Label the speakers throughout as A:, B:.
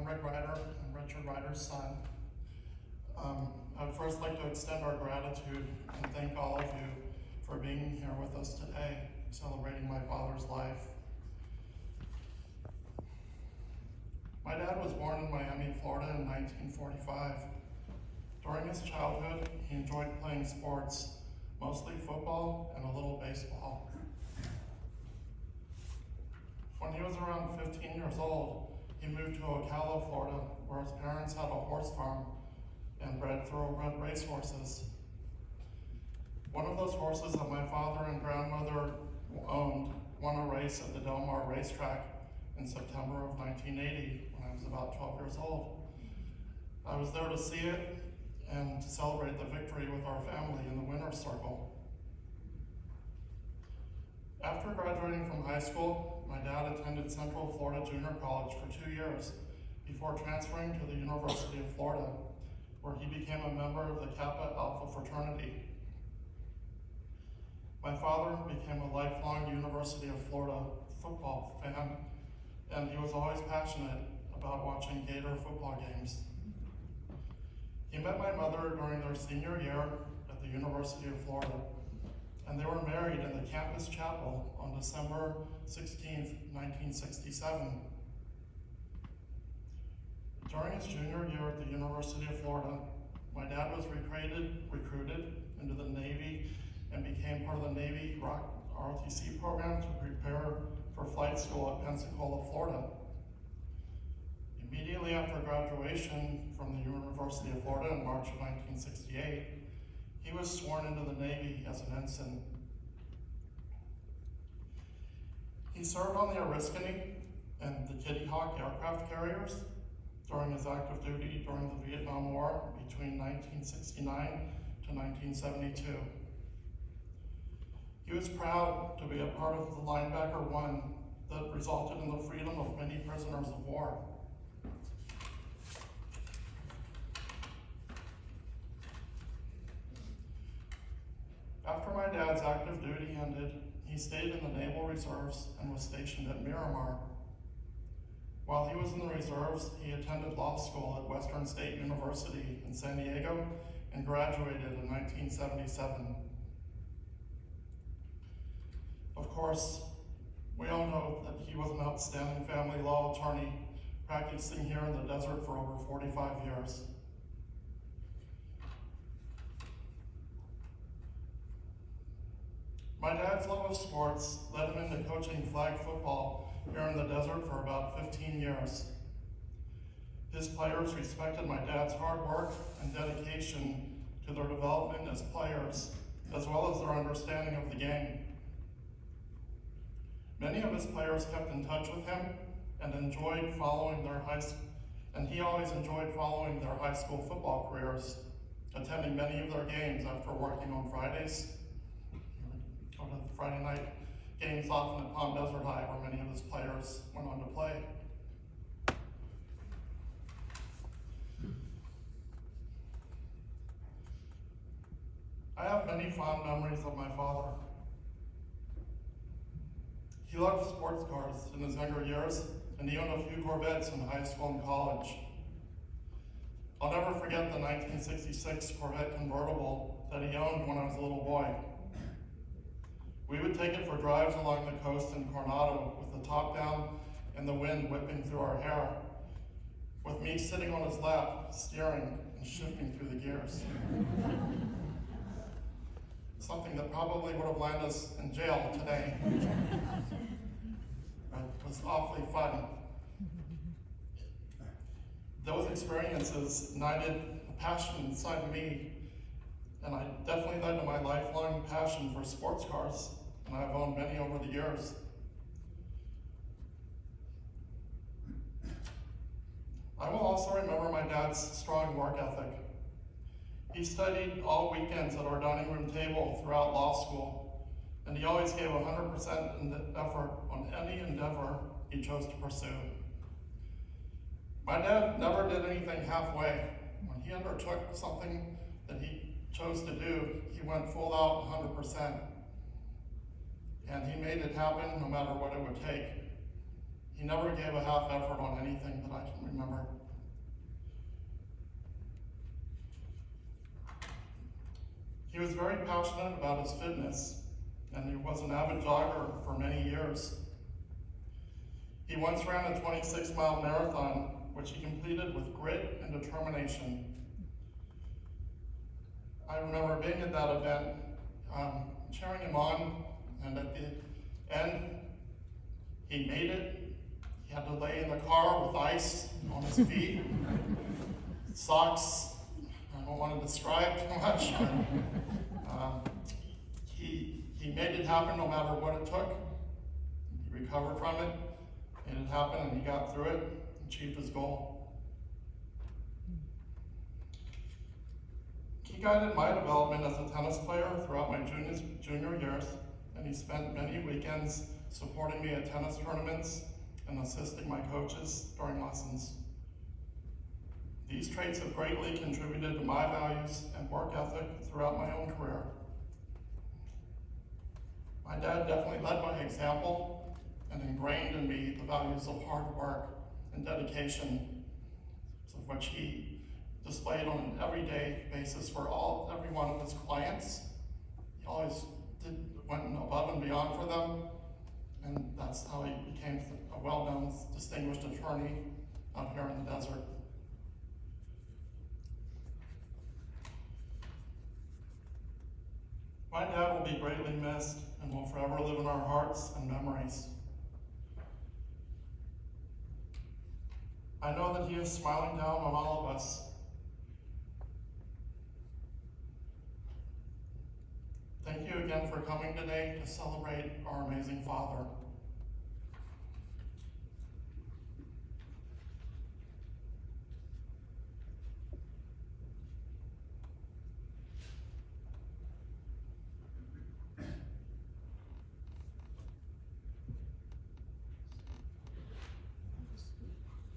A: I'm Rick Ryder. I'm Richard Ryder's son. I would first like to extend our gratitude and thank all of you for being here with us today, celebrating my father's life. My dad was born in Miami, Florida in 1945. During his childhood, he enjoyed playing sports, mostly football and a little baseball. When he was around 15 years old, he moved to Ocala, Florida, where his parents had a horse farm and bred thoroughbred racehorses. One of those horses that my father and grandmother owned won a race at the Del Mar racetrack in September of 1980 when I was about 12 years old. I was there to see it and to celebrate the victory with our family in the winner's circle. After graduating from high school, my dad attended Central Florida Junior College for 2 years before transferring to the University of Florida, where he became a member of the Kappa Alpha fraternity. My father became a lifelong University of Florida football fan, and he was always passionate about watching Gator football games. He met my mother during their senior year at the University of Florida, and they were married in the campus chapel on December 16th, 1967. During his junior year at the University of Florida, my dad was recruited into the Navy and became part of the Navy ROTC program to prepare for flight school at Pensacola, Florida. Immediately after graduation from the University of Florida in March of 1968, he was sworn into the Navy as an ensign. He served on the Oriskany and the Kitty Hawk aircraft carriers during his active duty during the Vietnam War between 1969 to 1972. He was proud to be a part of the Linebacker 1 that resulted in the freedom of many prisoners of war. After my dad's active duty ended, he stayed in the Naval Reserves and was stationed at Miramar. While he was in the reserves, he attended law school at Western State University in San Diego and graduated in 1977. Of course, we all know that he was an outstanding family law attorney practicing here in the desert for over 45 years. My dad's love of sports led him into coaching flag football here in the desert for about 15 years. His players respected my dad's hard work and dedication to their development as players, as well as their understanding of the game. Many of his players kept in touch with him and enjoyed following he always enjoyed following their high school football careers, attending many of their games after working on Fridays. Go to the Friday night games often at Palm Desert High, where many of his players went on to play. I have many fond memories of my father. He loved sports cars in his younger years, and he owned a few Corvettes in high school and college. I'll never forget the 1966 Corvette convertible that he owned when I was a little boy. We would take it for drives along the coast in Coronado with the top down and the wind whipping through our hair, with me sitting on his lap, steering and shifting through the gears. Something that probably would have landed us in jail today. It was awfully fun. Those experiences ignited a passion inside of me, and I definitely led to my lifelong passion for sports cars, and I've owned many over the years. I will also remember my dad's strong work ethic. He studied all weekends at our dining room table throughout law school, and he always gave 100% effort on any endeavor he chose to pursue. My dad never did anything halfway. When he undertook something that he chose to do, he went full out 100%. And he made it happen no matter what it would take. He never gave a half effort on anything that I can remember. He was very passionate about his fitness, and he was an avid jogger for many years. He once ran a 26-mile marathon, which he completed with grit and determination. I remember being at that event, cheering him on, and at the end, he made it. He had to lay in the car with ice on his feet, socks. I don't want to describe too much, but he made it happen no matter what it took. He recovered from it, made it happen, and he got through it, achieved his goal. He guided my development as a tennis player throughout my junior years, and he spent many weekends supporting me at tennis tournaments and assisting my coaches during lessons. These traits have greatly contributed to my values and work ethic throughout my own career. My dad definitely led by example and ingrained in me the values of hard work and dedication, of which he displayed on an everyday basis for every one of his clients. He always went above and beyond for them, and that's how he became a well-known, distinguished attorney out here in the desert. My dad will be greatly missed and will forever live in our hearts and memories. I know that he is smiling down on all of us. Thank you again for coming today to celebrate our amazing father.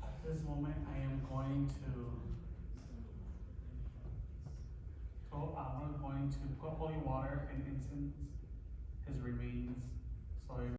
B: At this moment, I am going to put holy water and incense his remains. So